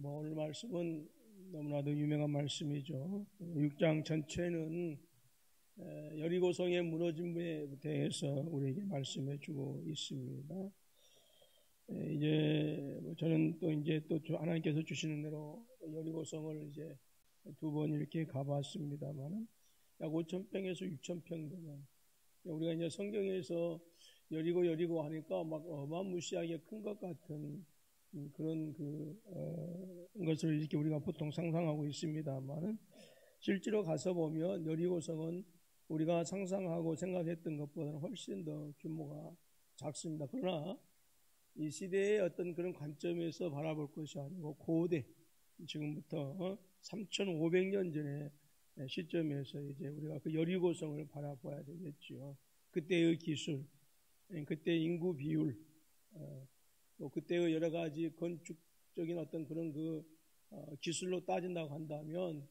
오늘 말씀은 너무나도 유명한 말씀이죠. 6장 전체는 여리고성의 무너짐에 대해서 우리에게 말씀해 주고 있습니다. 저는 또 하나님께서 주시는 대로 여리고성을 이제 두 번 이렇게 가봤습니다만 약 5,000평에서 6,000평 되는, 우리가 이제 성경에서 여리고 하니까 막 어마무시하게 큰 것 같은 그런 것을 이렇게 우리가 보통 상상하고 있습니다만은, 실제로 가서 보면 여리고성은 우리가 상상하고 생각했던 것보다는 훨씬 더 규모가 작습니다. 그러나 이 시대의 어떤 그런 관점에서 바라볼 것이 아니고 고대, 지금부터 3,500년 전의 시점에서 이제 우리가 그 여리고성을 바라봐야 되겠죠. 그때의 기술, 그때 인구 비율, 또 그때의 여러 가지 건축적인 어떤 그런 기술로 따진다고 한다면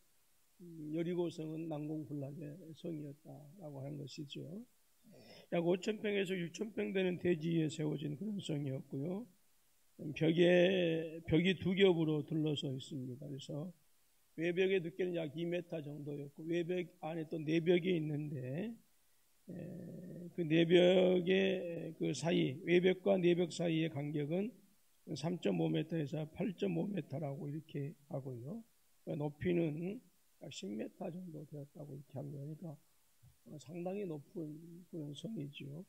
여리고성은 난공불락의 성이었다라고 하는 것이죠. 약 5,000평에서 6,000평 되는 대지에 세워진 그런 성이었고요. 벽이 두 겹으로 둘러서 있습니다. 그래서 외벽의 두께는 약 2m 정도였고, 외벽 안에 또 내벽이 있는데 그 내벽의 그 사이, 외벽과 내벽 사이의 간격은 3.5m에서 8.5m라고 이렇게 하고요. 높이는 약 10m 정도 되었다고 이렇게 합니다. 그러니까 상당히 높은 그런 성이죠.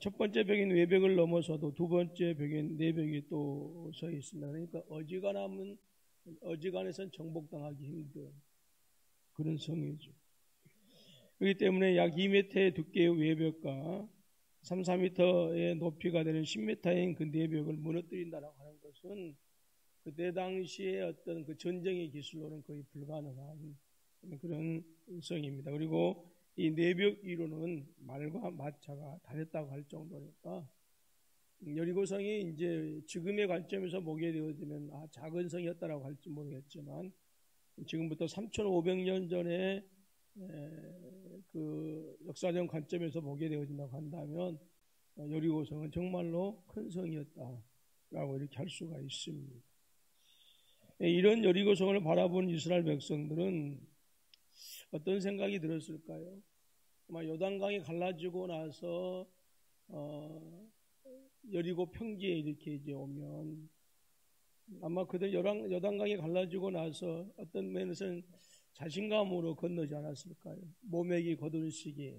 첫 번째 벽인 외벽을 넘어서도 두 번째 벽인 내벽이 또 서 있습니다. 그러니까 어지간해선 정복당하기 힘든 그런 성이죠. 그렇기 때문에 약 2m의 두께의 외벽과 3, 4m의 높이가 되는 10m인 그 내벽을 무너뜨린다라고 하는 것은 그때 당시에 어떤 그 전쟁의 기술로는 거의 불가능한 그런 성입니다. 그리고 이 내벽 위로는 말과 마차가 다녔다고 할 정도니까 여리고성이 이제 지금의 관점에서 보게 되어지면 작은 성이었다라고 할지 모르겠지만, 지금부터 3,500년 전에 그 역사적 관점에서 보게 되어진다고 한다면 여리고성은 정말로 큰 성이었다라고 이렇게 할 수가 있습니다. 이런 여리고성을 바라본 이스라엘 백성들은 어떤 생각이 들었을까요? 아마 요단강이 갈라지고 나서 여리고 평지에 이렇게 이제 오면 아마 그들 요단강이 갈라지고 나서 어떤 면에서는 자신감으로 건너지 않았을까요? 모매기 거둔 시기,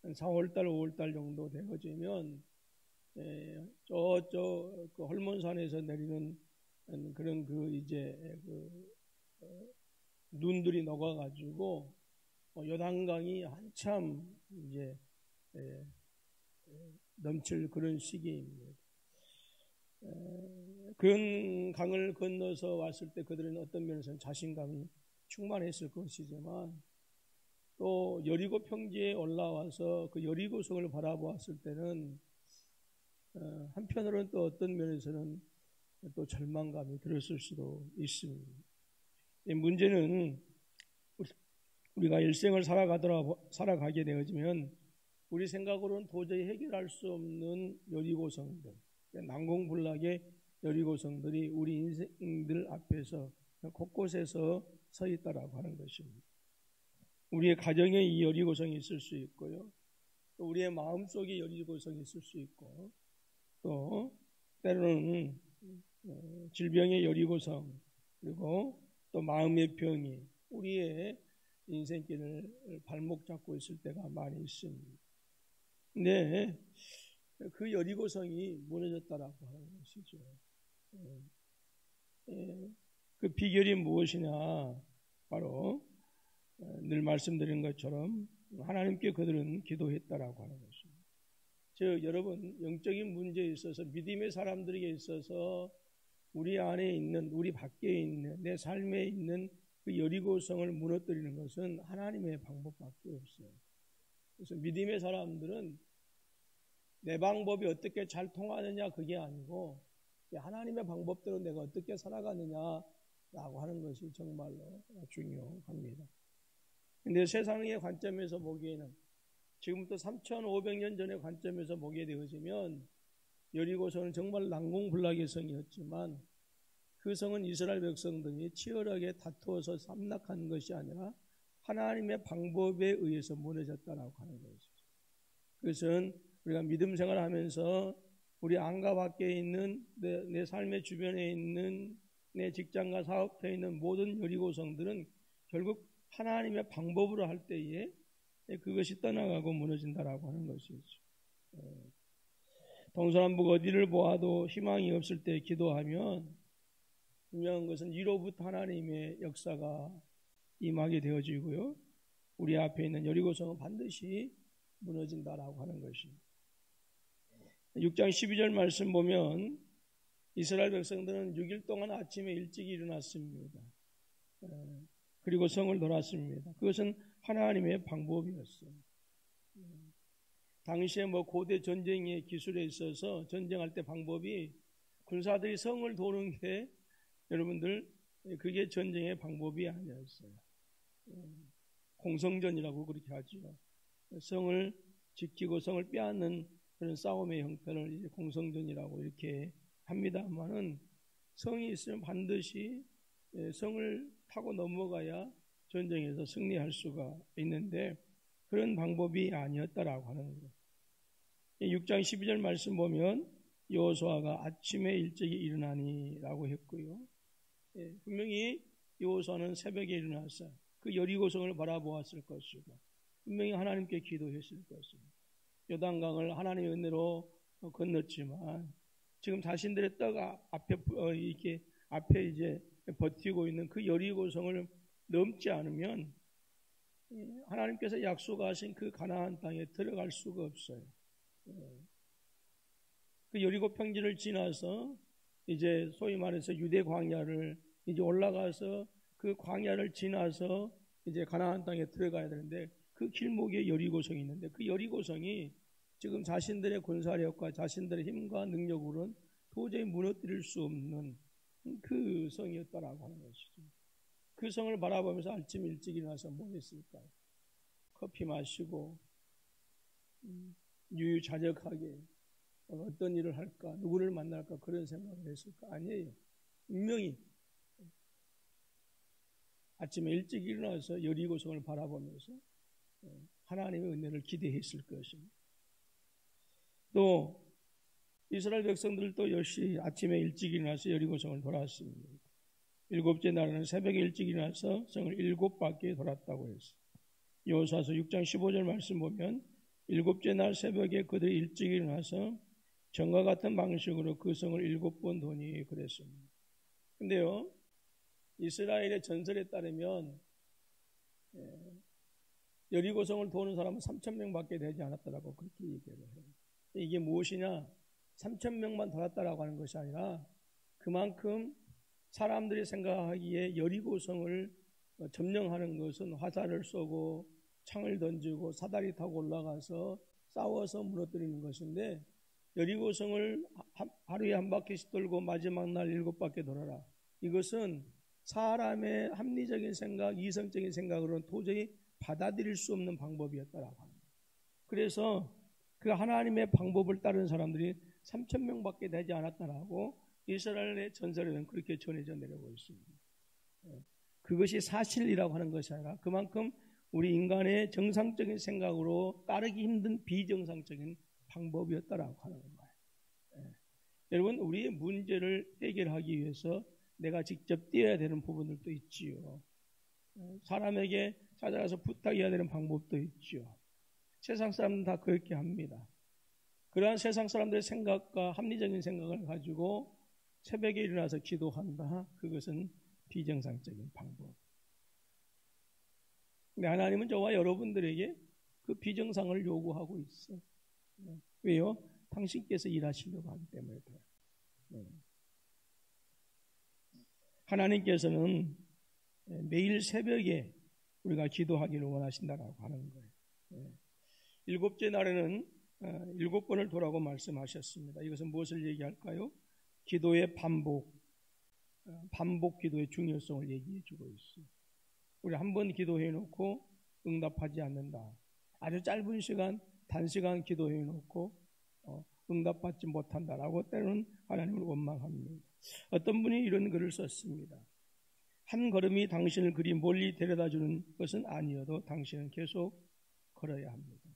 한 4월달, 5월달 정도 되어지면 그 헐몬산에서 내리는 그런 눈들이 녹아가지고 요단강이 한참 이제 넘칠 그런 시기입니다. 그런 강을 건너서 왔을 때 그들은 어떤 면에서는 자신감이 충만했을 것이지만, 또 여리고 평지에 올라와서 그 여리고성을 바라보았을 때는 한편으로는 또 어떤 면에서는 또 절망감이 들었을 수도 있습니다. 이 문제는 우리가 일생을 살아가게 되어지면 우리 생각으로는 도저히 해결할 수 없는 여리고성들, 난공불락의 여리고성들이 우리 인생들 앞에서 곳곳에서 서 있다라고 하는 것입니다. 우리의 가정에 이 여리고성이 있을 수 있고요, 또 우리의 마음속에 여리고성이 있을 수 있고, 또 때로는 질병의 여리고성, 그리고 또 마음의 병이 우리의 인생길을 발목 잡고 있을 때가 많이 있습니다. 근데 그 여리고성이 무너졌다라고 하는 것이죠. 그 비결이 무엇이냐? 바로 늘 말씀드린 것처럼 하나님께 그들은 기도했다라고 하는 것입니다. 즉 여러분, 영적인 문제에 있어서, 믿음의 사람들에게 있어서 우리 안에 있는, 우리 밖에 있는, 내 삶에 있는 그 여리고성을 무너뜨리는 것은 하나님의 방법밖에 없어요. 그래서 믿음의 사람들은 내 방법이 어떻게 잘 통하느냐 그게 아니고 하나님의 방법대로 내가 어떻게 살아가느냐라고 하는 것이 정말로 중요합니다. 근데 세상의 관점에서 보기에는, 지금부터 3,500년 전의 관점에서 보게 되어지면 여리고성은 정말 난공불락의 성이었지만 그 성은 이스라엘 백성들이 치열하게 다투어서 함락한 것이 아니라 하나님의 방법에 의해서 무너졌다라고 하는 것이죠. 그것은 우리가 믿음 생활을 하면서 우리 안과 밖에 있는 내 삶의 주변에 있는 내 직장과 사업터에 있는 모든 여리고성들은 결국 하나님의 방법으로 할 때에 그것이 떠나가고 무너진다라고 하는 것이죠. 동서남북 어디를 보아도 희망이 없을 때 기도하면 분명한 것은 이로부터 하나님의 역사가 임하게 되어지고요. 우리 앞에 있는 여리고성은 반드시 무너진다라고 하는 것입니다. 6장 12절 말씀 보면 이스라엘 백성들은 6일 동안 아침에 일찍 일어났습니다. 그리고 성을 돌았습니다. 그것은 하나님의 방법이었어요. 당시에 고대 전쟁의 기술에 있어서 전쟁할 때 방법이 군사들이 성을 도는 게 여러분들 그게 전쟁의 방법이 아니었어요. 공성전이라고 그렇게 하죠. 성을 지키고 성을 빼앗는 그런 싸움의 형태를 이제 공성전이라고 이렇게 합니다만은 성이 있으면 반드시 성을 타고 넘어가야 전쟁에서 승리할 수가 있는데 그런 방법이 아니었다라고 하는 거예요. 6장 12절 말씀 보면 여호수아가 아침에 일찍이 일어나니라고 했고요. 분명히 여호수아는 새벽에 일어나서 그 여리고성을 바라보았을 것이고 분명히 하나님께 기도했을 것입니다. 요단강을 하나님의 은혜로 건넜지만 지금 자신들의 떡 앞에 이렇게 앞에 이제 버티고 있는 그 여리고성을 넘지 않으면 하나님께서 약속하신 그 가나안 땅에 들어갈 수가 없어요. 그 여리고 평지를 지나서 이제 소위 말해서 유대 광야를 이제 올라가서 그 광야를 지나서 이제 가나안 땅에 들어가야 되는데 그 길목에 여리고성이 있는데 그 여리고성이 지금 자신들의 군사력과 자신들의 힘과 능력으로는 도저히 무너뜨릴 수 없는 그 성이었다라고 하는 것이죠. 그 성을 바라보면서 아침 일찍 일어나서 뭐 했을까요? 커피 마시고 유유자적하게 어떤 일을 할까, 누구를 만날까 그런 생각을 했을까? 아니에요. 분명히 아침에 일찍 일어나서 여리고성을 바라보면서 하나님의 은혜를 기대했을 것입니다. 또 이스라엘 백성들도 역시 아침에 일찍 일어나서 여리고성을 돌았습니다. 일곱째 날에는 새벽에 일찍 일어나서 성을 7바퀴 돌았다고 했어요. 여호수아서 6장 15절 말씀 보면 일곱째 날 새벽에 그들이 일찍 일어나서 전과 같은 방식으로 그 성을 7번 도니 그랬습니다. 근데요, 이스라엘의 전설에 따르면 여리고성을 도는 사람은 3,000명밖에 되지 않았다라고 그렇게 얘기를 해요. 이게 무엇이냐? 3,000명만 돌았다라고 하는 것이 아니라 그만큼 사람들이 생각하기에 여리고성을 점령하는 것은 화살을 쏘고 창을 던지고 사다리 타고 올라가서 싸워서 무너뜨리는 것인데 여리고성을 하루에 한 바퀴씩 돌고 마지막 날 7바퀴 돌아라. 이것은 사람의 합리적인 생각, 이성적인 생각으로는 도저히 받아들일 수 없는 방법이었다라고 합니다. 그래서 그 하나님의 방법을 따르는 사람들이 3,000명밖에 되지 않았다라고 이스라엘의 전설에는 그렇게 전해져 내려오고 있습니다. 그것이 사실이라고 하는 것이 아니라 그만큼 우리 인간의 정상적인 생각으로 따르기 힘든 비정상적인 방법이었다라고 하는 거예요. 여러분, 우리의 문제를 해결하기 위해서 내가 직접 뛰어야 되는 부분들도 있지요. 사람에게 찾아가서 부탁해야 되는 방법도 있지요. 세상 사람들은 다 그렇게 합니다. 그러한 세상 사람들의 생각과 합리적인 생각을 가지고 새벽에 일어나서 기도한다. 그것은 비정상적인 방법. 근데 하나님은 저와 여러분들에게 그 비정상을 요구하고 있어. 왜요? 당신께서 일하시려고 하기 때문에 그래요. 하나님께서는 매일 새벽에 우리가 기도하기를 원하신다라고 하는 거예요. 7째 날에는 7번을 도라고 말씀하셨습니다. 이것은 무엇을 얘기할까요? 기도의 반복 기도의 중요성을 얘기해 주고 있어요. 우리 한 번 기도해 놓고 응답하지 않는다. 아주 짧은 시간, 단시간 기도해 놓고 응답받지 못한다라고 때로는 하나님을 원망합니다. 어떤 분이 이런 글을 썼습니다. 한 걸음이 당신을 그리 멀리 데려다주는 것은 아니어도 당신은 계속 걸어야 합니다.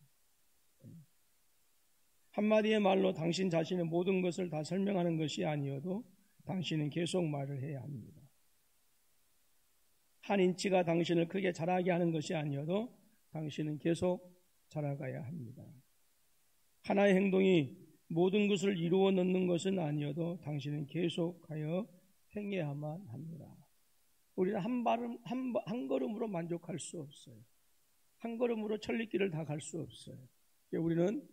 한마디의 말로 당신 자신의 모든 것을 다 설명하는 것이 아니어도 당신은 계속 말을 해야 합니다. 한 인치가 당신을 크게 자라게 하는 것이 아니어도 당신은 계속 자라가야 합니다. 하나의 행동이 모든 것을 이루어 넣는 것은 아니어도 당신은 계속하여 행해야만 합니다. 우리는 한 걸음으로 만족할 수 없어요. 한 걸음으로 천리길을 다 갈 수 없어요. 우리는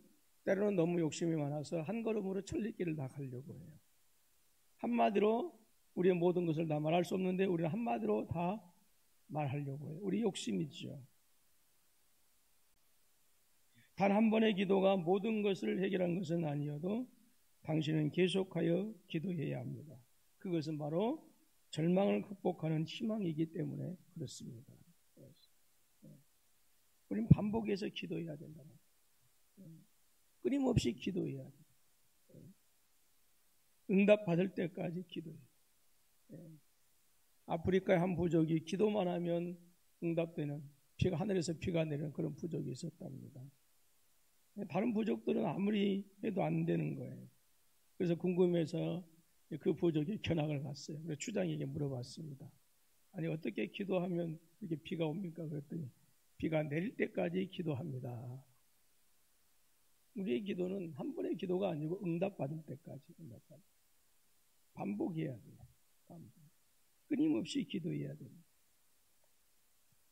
때로는 너무 욕심이 많아서 한 걸음으로 천리길을 다 가려고 해요. 한마디로 우리의 모든 것을 다 말할 수 없는데 우리는 한마디로 다 말하려고 해요. 우리 욕심이죠. 단 한 번의 기도가 모든 것을 해결한 것은 아니어도 당신은 계속하여 기도해야 합니다. 그것은 바로 절망을 극복하는 희망이기 때문에 그렇습니다. 우리는 반복해서 기도해야 된다. 끊임없이 기도해야 돼. 응답 받을 때까지 기도해. 아프리카의 한 부족이 기도만 하면 응답되는 하늘에서 비가 내리는 그런 부족이 있었답니다. 다른 부족들은 아무리 해도 안 되는 거예요. 그래서 궁금해서 그 부족이 견학을 갔어요. 그래서 추장에게 물어봤습니다. 아니 어떻게 기도하면 이렇게 비가 옵니까? 그랬더니 비가 내릴 때까지 기도합니다. 우리의 기도는 한 번의 기도가 아니고 응답받을 때까지 반복해야 돼요. 끊임없이 기도해야 됩니다.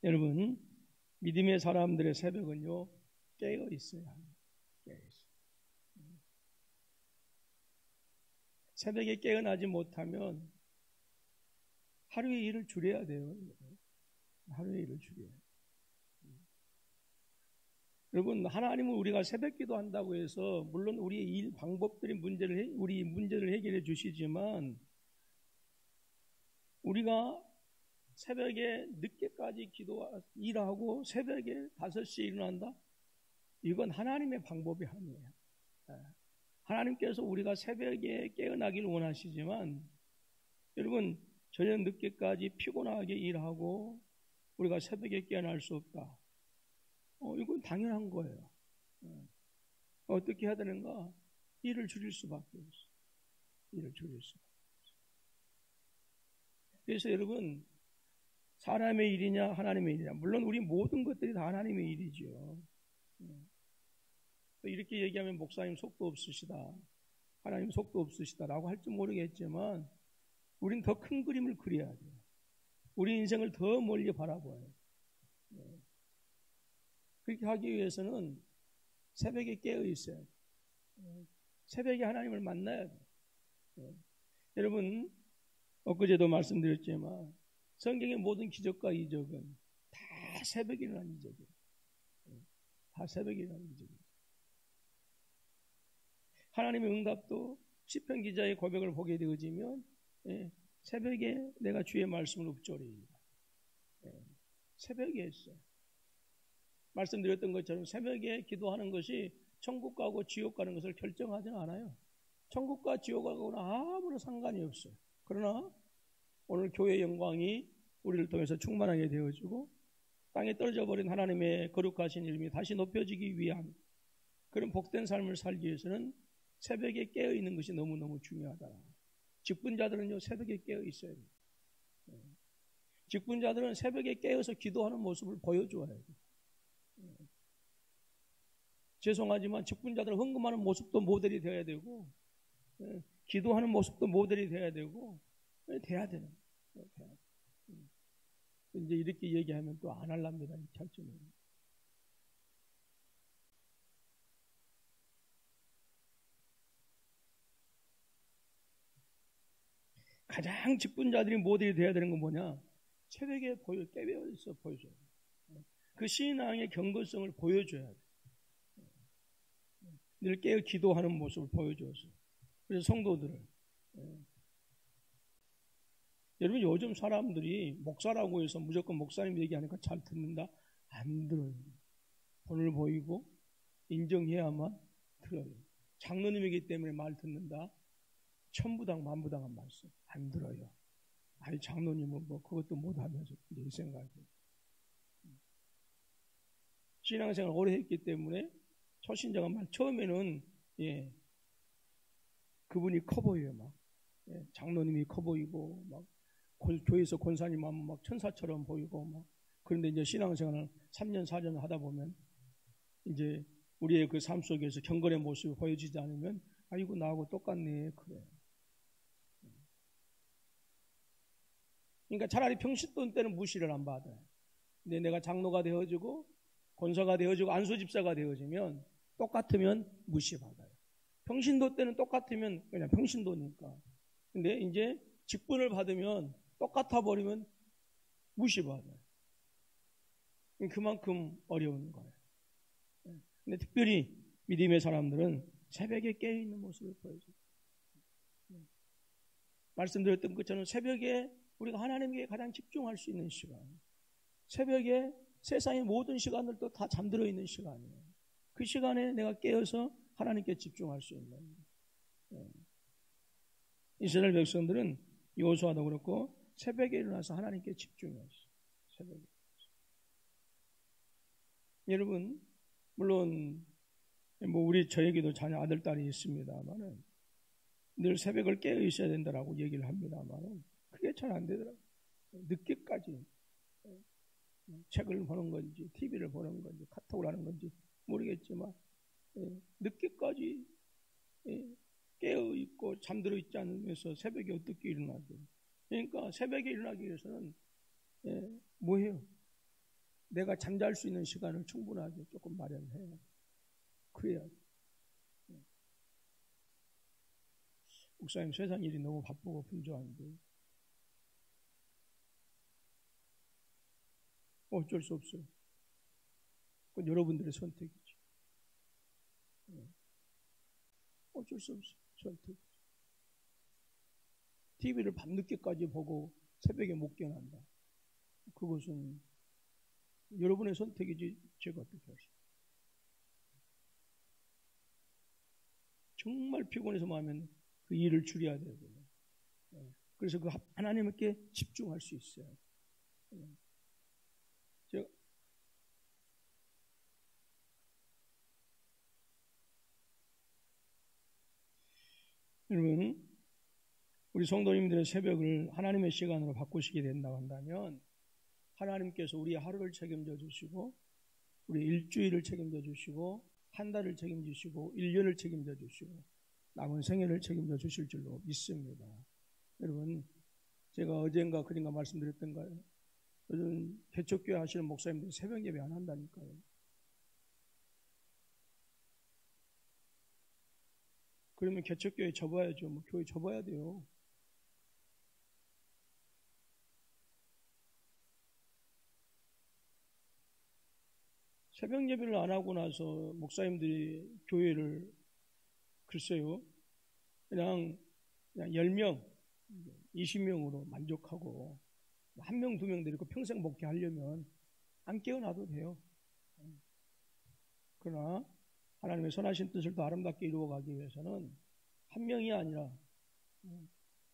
여러분, 믿음의 사람들의 새벽은요 깨어 있어야 합니다. 깨어 있어요. 새벽에 깨어나지 못하면 하루의 일을 줄여야 돼요. 하루의 일을 줄여야 돼요. 여러분, 하나님은 우리가 새벽 기도한다고 해서 물론 우리의 일 방법들이 우리 문제를 해결해 주시지만 우리가 새벽에 늦게까지 일하고 새벽에 5시에 일어난다? 이건 하나님의 방법이 아니에요. 하나님께서 우리가 새벽에 깨어나길 원하시지만 여러분 저녁 늦게까지 피곤하게 일하고 우리가 새벽에 깨어날 수 없다. 이건 당연한 거예요. 어떻게 해야 되는가? 일을 줄일 수밖에 없어요. 일을 줄일 수밖에 없어요. 그래서 여러분 사람의 일이냐 하나님의 일이냐 물론 우리 모든 것들이 다 하나님의 일이죠. 이렇게 얘기하면 목사님 속도 없으시다. 하나님 속도 없으시다라고 할지 모르겠지만 우린 더 큰 그림을 그려야 돼요. 우리 인생을 더 멀리 바라봐야 돼요. 그렇게 하기 위해서는 새벽에 깨어 있어야 돼요. 새벽에 하나님을 만나야 돼요. 여러분 엊그제도 말씀드렸지만 성경의 모든 기적과 이적은 다 새벽에 일어난 이적이에요. 다 새벽에 일어난 이적이에요. 하나님의 응답도 시편 기자의 고백을 보게 되어지면 새벽에 내가 주의 말씀을 읊조리이다. 새벽에 했어요. 말씀드렸던 것처럼 새벽에 기도하는 것이 천국 가고 지옥 가는 것을 결정하지는 않아요. 천국과 지옥 가고는 아무런 상관이 없어요. 그러나 오늘 교회의 영광이 우리를 통해서 충만하게 되어지고 땅에 떨어져 버린 하나님의 거룩하신 이름이 다시 높여지기 위한 그런 복된 삶을 살기 위해서는 새벽에 깨어 있는 것이 너무너무 중요하다. 직분자들은요 새벽에 깨어 있어야 돼요. 직분자들은 새벽에 깨어서 기도하는 모습을 보여줘야 돼요. 죄송하지만 직분자들은 헌금하는 모습도 모델이 되어야 되고 기도하는 모습도 모델이 되어야 되고 돼야 되는 거예요. 이제 이렇게 얘기하면 또 안 할랍니다. 결정은. 가장 직분자들이 모델이 되어야 되는 건 뭐냐? 새벽에 깨어있어 보여줘야 돼. 그 신앙의 경건성을 보여줘야 돼. 늘 깨어 기도하는 모습을 보여줘서. 그래서 성도들을. 여러분 요즘 사람들이 목사라고 해서 무조건 목사님 얘기하니까 잘 듣는다? 안 들어요. 본을 보이고 인정해야만 들어요. 장로님이기 때문에 말 듣는다. 천부당 만부당한 말씀 안 들어요. 아니 장로님은 뭐 그것도 못하면서 내 생각이. 신앙생활 오래 했기 때문에 초신자가 처음에는 그분이 커 보여요. 막 장로님이 커 보이고 막 교회에서 권사님 하면 막 천사처럼 보이고 막. 그런데 이제 신앙생활을 3년 4년 하다 보면 이제 우리의 그 삶 속에서 경건의 모습이 보여지지 않으면 아이고 나하고 똑같네 그래. 그러니까 차라리 평신도 때는 무시를 안 받아요. 근데 내가 장로가 되어지고 권사가 되어지고 안수집사가 되어지면 똑같으면 무시받아요. 평신도 때는 똑같으면 그냥 평신도니까. 근데 이제 직분을 받으면 똑같아 버리면 무시받아요. 그만큼 어려운 거예요. 근데 특별히 믿음의 사람들은 새벽에 깨어있는 모습을 보여줘요. 말씀드렸던 것처럼 새벽에 우리가 하나님께 가장 집중할 수 있는 시간. 새벽에 세상의 모든 시간들도 다 잠들어 있는 시간이에요. 그 시간에 내가 깨어서 하나님께 집중할 수 있는. 이스라엘 백성들은 여호수아도 그렇고 새벽에 일어나서 하나님께 집중했어요. 새벽에. 여러분, 물론 뭐 우리 저에게도 자녀 아들 딸이 있습니다만은 늘 새벽을 깨어 있어야 된다라고 얘기를 합니다만은 그게 잘 안 되더라고요. 늦게까지 책을 보는 건지 TV를 보는 건지 카톡을 하는 건지 모르겠지만 늦게까지 깨어 있고 잠들어 있지 않으면서 새벽에 어떻게 일어나죠? 그러니까 새벽에 일어나기 위해서는 뭐해요? 내가 잠잘 수 있는 시간을 충분하게 조금 마련해요. 그래야. 목사님 세상 일이 너무 바쁘고 분주한데 어쩔 수 없어요. 그건 여러분들의 선택이죠. 어쩔 수 없어요. 선택. TV를 밤늦게까지 보고 새벽에 못 깨어난다. 그것은 여러분의 선택이지 제가 어떻게 할 수 있어요. 정말 피곤해서 하면 그 일을 줄여야 되고요. 그래서 그 하나님께 집중할 수 있어요. 제가 여러분, 우리 성도님들의 새벽을 하나님의 시간으로 바꾸시게 된다고 한다면 하나님께서 우리의 하루를 책임져 주시고 우리 일주일을 책임져 주시고 한 달을 책임져 주시고 1년을 책임져 주시고 남은 생애를 책임져 주실 줄로 믿습니다. 여러분, 제가 어젠가 그린가 말씀드렸던가요? 요즘 개척교회 하시는 목사님들이 새벽 예배 안 한다니까요. 그러면 개척교회 접어야죠. 뭐 교회 접어야 돼요. 새벽 예배를 안 하고 나서 목사님들이 교회를 글쎄요. 그냥 10명, 20명으로 만족하고 1명, 2명 데리고 평생 목회하려면 안 깨어나도 돼요. 그러나 하나님의 선하신 뜻을 더 아름답게 이루어가기 위해서는 한 명이 아니라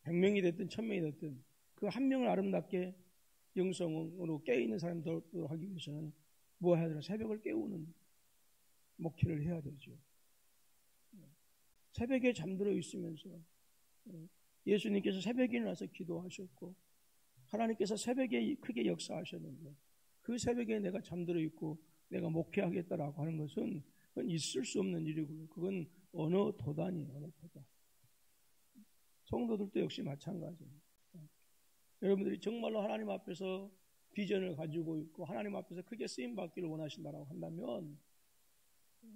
100명이 됐든 1000명이 됐든 그 한 명을 아름답게 영성으로 깨어있는 사람들로 하기 위해서는 뭐 해야 되나? 새벽을 깨우는 목회를 해야 되죠. 새벽에 잠들어 있으면서 예수님께서 새벽에 일어나서 기도하셨고 하나님께서 새벽에 크게 역사하셨는데 그 새벽에 내가 잠들어 있고 내가 목회하겠다라고 하는 것은 그건 있을 수 없는 일이고요. 그건 어느 도단이에요. 어느 도단. 성도들도 역시 마찬가지입니다. 여러분들이 정말로 하나님 앞에서 비전을 가지고 있고 하나님 앞에서 크게 쓰임받기를 원하신다고 한다면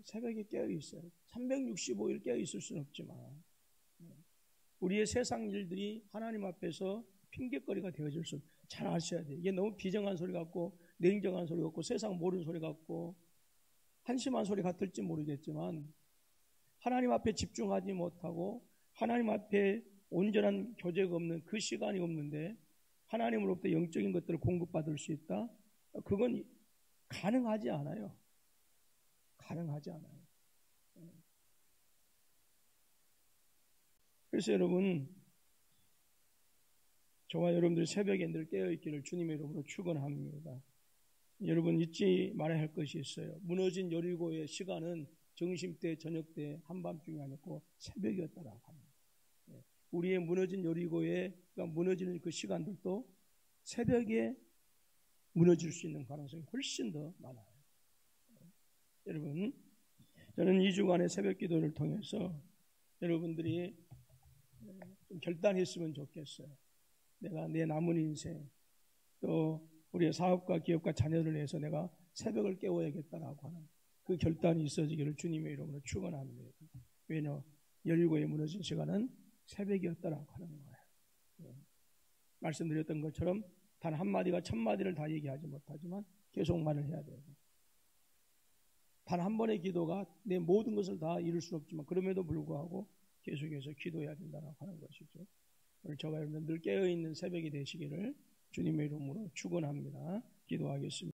새벽에 깨어있어요. 365일 깨어있을 수는 없지만 우리의 세상 일들이 하나님 앞에서 핑계거리가 되어질 수 잘 아셔야 돼요. 이게 너무 비정한 소리 같고 냉정한 소리 같고 세상 모르는 소리 같고 한심한 소리 같을지 모르겠지만 하나님 앞에 집중하지 못하고 하나님 앞에 온전한 교제가 없는 그 시간이 없는데 하나님으로부터 영적인 것들을 공급받을 수 있다? 그건 가능하지 않아요. 가능하지 않아요. 그래서 여러분, 저와 여러분들 새벽에 늘 깨어있기를 주님의 이름으로 축원합니다. 여러분 잊지 말아야 할 것이 있어요. 무너진 여리고의 시간은 점심때, 저녁때, 한밤중이 아니고 새벽이었다라고 합니다. 우리의 무너진 여리고의 무너지는 그 시간들도 새벽에 무너질 수 있는 가능성이 훨씬 더 많아요. 여러분, 저는 2주간의 새벽 기도를 통해서 여러분들이 좀 결단했으면 좋겠어요. 내가 내 남은 인생, 또 우리의 사업과 기업과 자녀를 위해서 내가 새벽을 깨워야겠다라고 하는 그 결단이 있어지기를 주님의 이름으로 축원합니다. 왜냐, 여리고에 무너진 시간은 새벽이었다라고 하는 거예요. 말씀드렸던 것처럼 단 한마디가 천마디를 다 얘기하지 못하지만 계속 말을 해야 되고, 단 한 번의 기도가 내 모든 것을 다 이룰 수는 없지만 그럼에도 불구하고 계속해서 기도해야 된다고 하는 것이죠. 오늘 저와 여러분 늘 깨어있는 새벽이 되시기를 주님의 이름으로 축원합니다. 기도하겠습니다.